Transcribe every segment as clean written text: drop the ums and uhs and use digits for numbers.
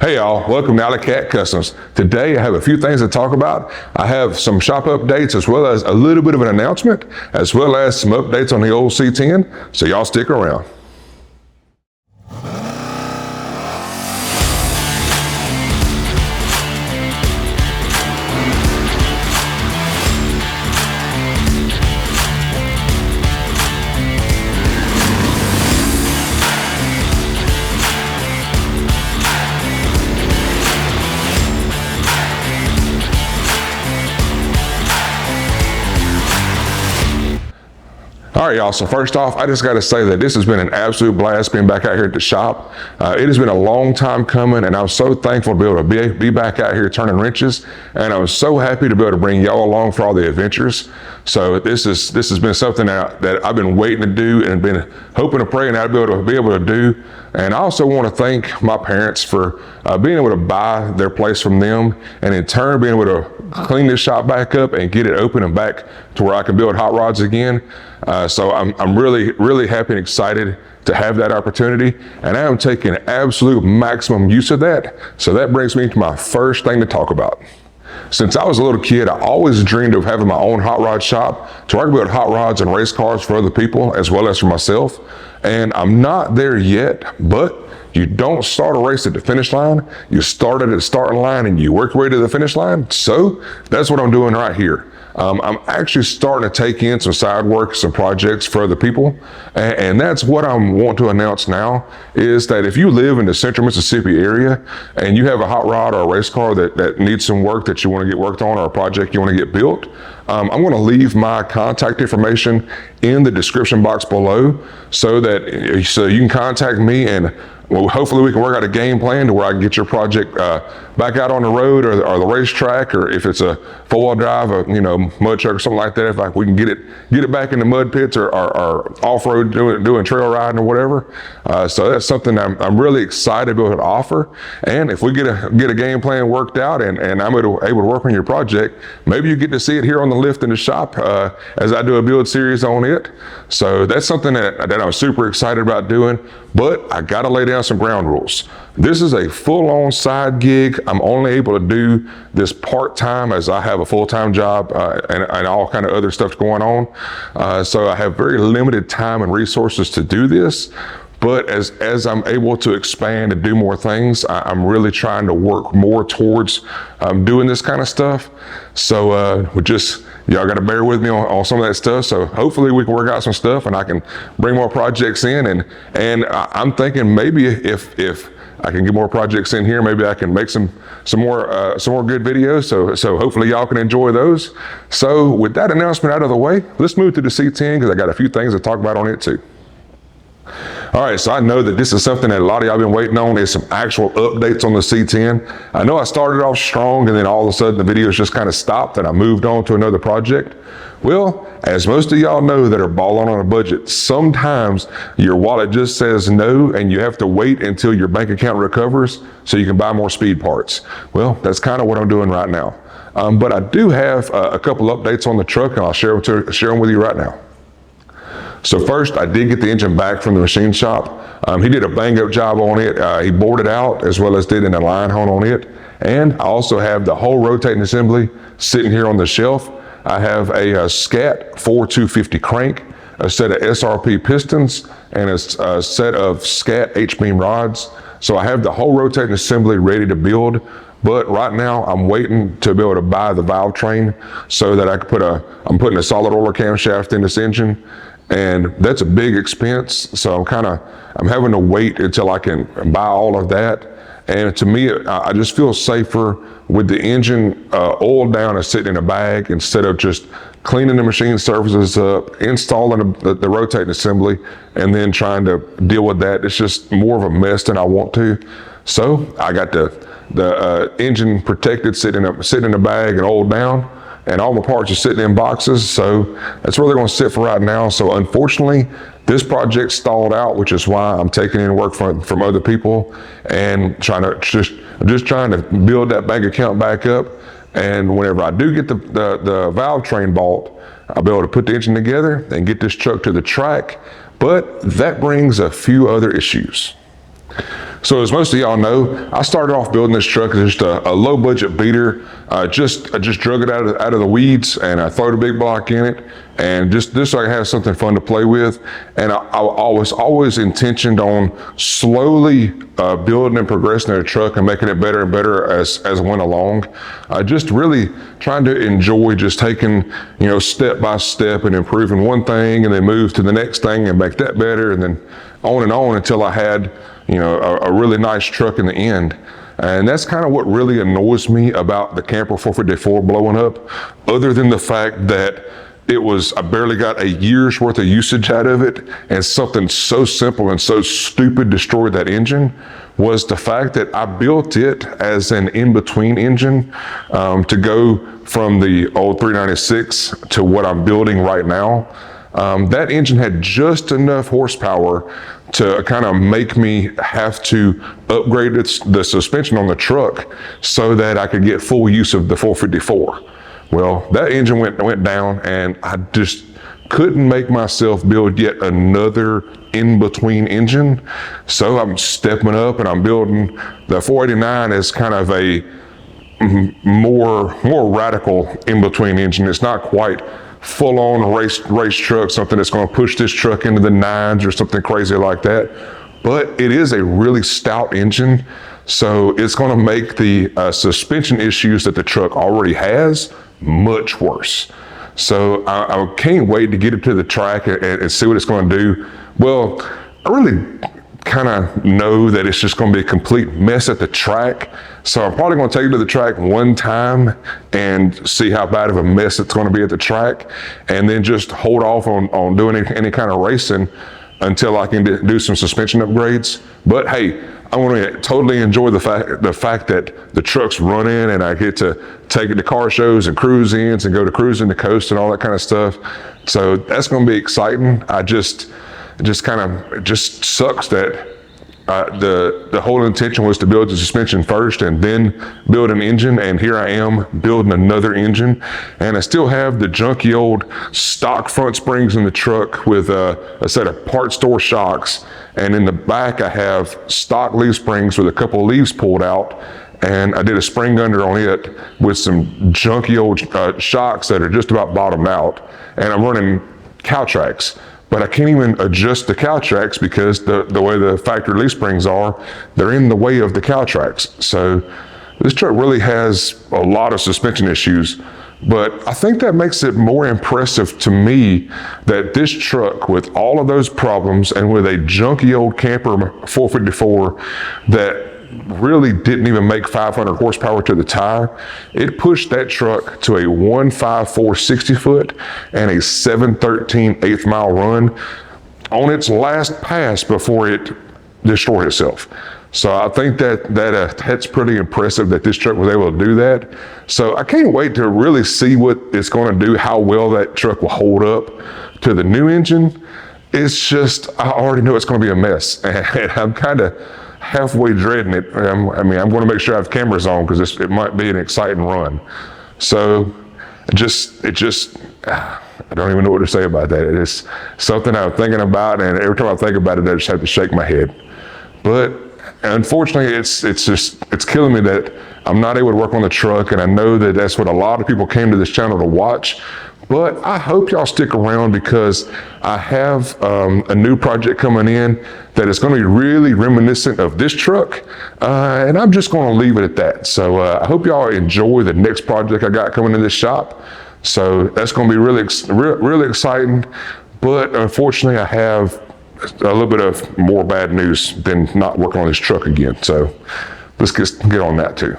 Hey y'all, welcome to AllieCat Customs. Today I have a few things to talk about. I have some shop updates as well as a little bit of an announcement, as well as some updates on the old C10, so y'all stick around. All right, y'all, so first off, I just got to say that this has been an absolute blast being back out here at the shop. It has been a long time coming, and I'm so thankful to be able to be back out here turning wrenches, and I'm so happy to be able to bring y'all along for all the adventures. So this has been something that I've been waiting to do and been hoping and praying I'd be able to do. And I also want to thank my parents for being able to buy their place from them, and in turn being able to clean this shop back up and get it open and back to where I can build hot rods again. So I'm really happy and excited to have that opportunity, and I am taking absolute maximum use of that. So that brings me to my first thing to talk about. Since I was a little kid, I always dreamed of having my own hot rod shop to where I could build hot rods and race cars for other people as well as for myself. And I'm not there yet, but you don't start a race at the finish line. You start at the starting line and you work your way to the finish line. So that's what I'm doing right here. I'm actually starting to take in some side work, some projects for other people. And that's what I want to announce now, is that if you live in the central Mississippi area and you have a hot rod or a race car that needs some work that you want to get worked on, or a project you want to get built, I'm going to leave my contact information in the description box below so you can contact me, and well, hopefully we can work out a game plan to where I can get your project back out on the road or the racetrack, or if it's a four-wheel drive, mud truck or something like that, if we can get it back in the mud pits or off-road doing trail riding or whatever. So that's something I'm really excited to be able to offer. And if we get a game plan worked out and I'm able to work on your project, maybe you get to see it here on the lift in the shop as I do a build series on it. So that's something that I'm super excited about doing, but I got to lay down some ground rules. This is a full-on side gig. I'm only able to do this part-time as I have a full-time job and all kind of other stuff going on. So I have very limited time and resources to do this. But as I'm able to expand and do more things, I'm really trying to work more towards doing this kind of stuff. So y'all got to bear with me on some of that stuff. So hopefully we can work out some stuff and I can bring more projects in. And I'm thinking maybe if I can get more projects in here, maybe I can make some more good videos. So hopefully y'all can enjoy those. So with that announcement out of the way, let's move to the C10 because I got a few things to talk about on it too. All right, so I know that this is something that a lot of y'all been waiting on, is some actual updates on the C10. I know I started off strong and then all of a sudden the videos just kind of stopped and I moved on to another project. Well, as most of y'all know that are balling on a budget, sometimes your wallet just says no and you have to wait until your bank account recovers so you can buy more speed parts. Well, that's kind of what I'm doing right now. But I do have a couple updates on the truck, and I'll share them with you right now. So first, I did get the engine back from the machine shop. He did a bang-up job on it. He bored it out as well as did an line hone on it. And I also have the whole rotating assembly sitting here on the shelf. I have a SCAT 4250 crank, a set of SRP pistons, and a set of SCAT H-beam rods. So I have the whole rotating assembly ready to build. But right now I'm waiting to be able to buy the valve train so that I can I'm putting a solid roller camshaft in this engine. And that's a big expense, so I'm having to wait until I can buy all of that. And to me, I just feel safer with the engine oiled down and sitting in a bag instead of just cleaning the machine surfaces up, installing the rotating assembly, and then trying to deal with that. It's just more of a mess than I want to. So I got the engine protected, sitting in a bag and oiled down. And all my parts are sitting in boxes, so that's where they're going to sit for right now. So unfortunately, this project stalled out, which is why I'm taking in work from other people and trying to build that bank account back up. And whenever I do get the valve train bought, I'll be able to put the engine together and get this truck to the track. But that brings a few other issues. So as most of y'all know, I started off building this truck as just a low budget beater. I just drug it out of the weeds and I throwed a big block in it, and just so I have something fun to play with. And I was always intentioned on slowly building and progressing the truck and making it better and better as I went along. Just really trying to enjoy just taking, step by step and improving one thing and then move to the next thing and make that better, and then on until I had, a really nice truck in the end. And that's kind of what really annoys me about the Camper 454 blowing up, other than the fact that I barely got a year's worth of usage out of it, and something so simple and so stupid destroyed that engine, was the fact that I built it as an in-between engine to go from the old 396 to what I'm building right now. That engine had just enough horsepower to kind of make me have to upgrade the suspension on the truck so that I could get full use of the 454. Well, that engine went down, and I just couldn't make myself build yet another in-between engine. So I'm stepping up and I'm building the 489 as kind of a more radical in-between engine. It's not quite full-on race truck, something that's going to push this truck into the nines or something crazy like that. But it is a really stout engine, so it's going to make the suspension issues that the truck already has much worse. So I can't wait to get it to the track and see what it's going to do. Well, I really kind of know that it's just going to be a complete mess at the track. So I'm probably going to take it to the track one time and see how bad of a mess it's going to be at the track, and then just hold off on doing any kind of racing until I can do some suspension upgrades. But hey, I want to totally enjoy the fact that the truck's running and I get to take it to car shows and cruise ins and go to cruising the coast and all that kind of stuff. So that's going to be exciting. It just sucks that the whole intention was to build the suspension first and then build an engine, and here I am building another engine, and I still have the junky old stock front springs in the truck with a set of part store shocks, and in the back I have stock leaf springs with a couple of leaves pulled out, and I did a spring under on it with some junky old shocks that are just about bottomed out, and I'm running cow tracks. But I can't even adjust the cow tracks because the way the factory leaf springs are, they're in the way of the cow tracks. So this truck really has a lot of suspension issues, but I think that makes it more impressive to me that this truck, with all of those problems and with a junky old Camper 454 that really didn't even make 500 horsepower to the tire, it pushed that truck to a 154 60 foot and a 713 eighth mile run on its last pass before it destroyed itself. So I think that's pretty impressive that this truck was able to do that. So I can't wait to really see what it's going to do, how well that truck will hold up to the new engine. It's just, I already know it's going to be a mess, and I'm kind of halfway dreading it. I'm going to make sure I have cameras on because it might be an exciting run. So I don't even know what to say about that. It's something I'm thinking about, and every time I think about it, I just have to shake my head. But unfortunately, it's killing me that I'm not able to work on the truck, and I know that that's what a lot of people came to this channel to watch. But I hope y'all stick around because I have a new project coming in that is going to be really reminiscent of this truck, and I'm just going to leave it at that. So I hope y'all enjoy the next project I got coming in this shop. So that's going to be really exciting. But unfortunately, I have a little bit of more bad news than not working on this truck again. So let's get on that too.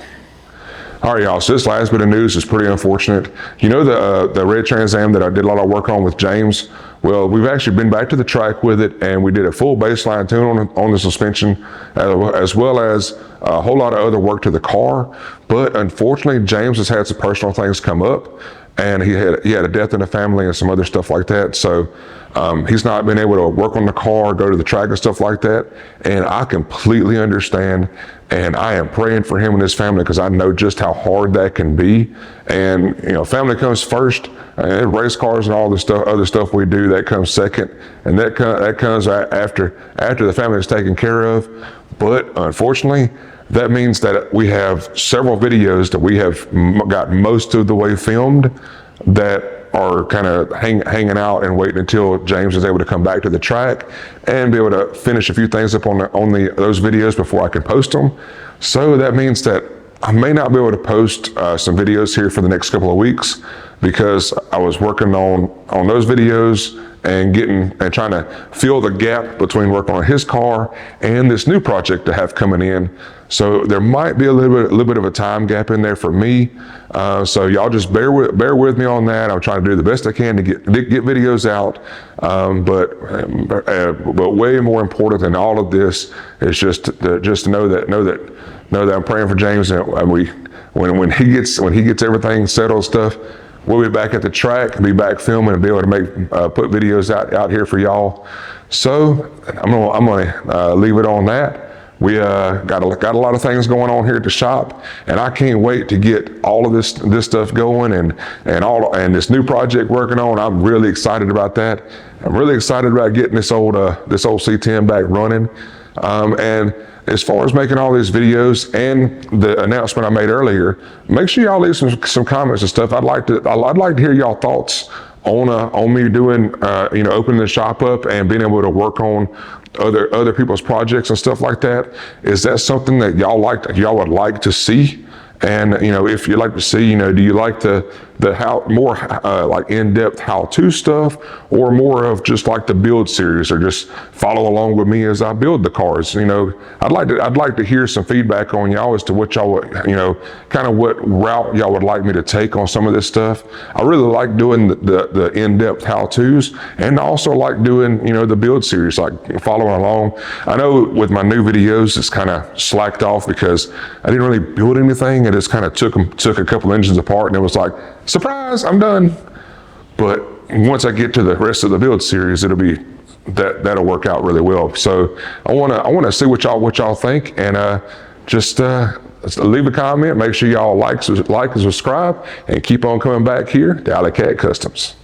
All right, y'all, so this last bit of news is pretty unfortunate. You know the red Trans Am that I did a lot of work on with James? Well, we've actually been back to the track with it, and we did a full baseline tune on the suspension, as well as a whole lot of other work to the car. But unfortunately, James has had some personal things come up, and he had a death in the family and some other stuff like that. So he's not been able to work on the car, go to the track and stuff like that. And I completely understand. And I am praying for him and his family because I know just how hard that can be. And, family comes first. race cars and all the stuff, other stuff we do, that comes second, and that comes after the family is taken care of. But unfortunately, that means that we have several videos that we have got most of the way filmed that are kind of hanging out and waiting until James is able to come back to the track and be able to finish a few things up on those videos before I can post them. So that means that I may not be able to post some videos here for the next couple of weeks, because I was working on those videos and trying to fill the gap between working on his car and this new project to have coming in. So there might be a little bit of a time gap in there for me. So y'all just bear with me on that. I'm trying to do the best I can to get videos out. But way more important than all of this is just to know that I'm praying for James, and when he gets everything settled stuff, we'll be back at the track, be back filming, and be able to put videos out here for y'all. So I'm gonna leave it on that. We got a lot of things going on here at the shop, and I can't wait to get all of this stuff going and this new project working on. I'm really excited about that. I'm really excited about getting this old C10 back running. And as far as making all these videos and the announcement I made earlier, make sure y'all leave some comments and stuff. I'd like to hear y'all thoughts on me doing opening the shop up and being able to work on other people's projects and stuff like that. Is that something that y'all would like to see? And if you'd like to see, do you like the more like in-depth how-to stuff, or more of just like the build series, or just follow along with me as I build the cars? I'd like to hear some feedback on y'all as to what y'all would, kind of what route y'all would like me to take on some of this stuff. I really like doing the in-depth how-tos, and I also like doing the build series, like following along. I know with my new videos it's kind of slacked off because I didn't really build anything. It just kind of took a couple engines apart, and it was like, surprise, I'm done. But once I get to the rest of the build series, that'll work out really well. So I want to see what y'all think, and just leave a comment. Make sure y'all like and subscribe, and keep on coming back here to AllieCat Customs.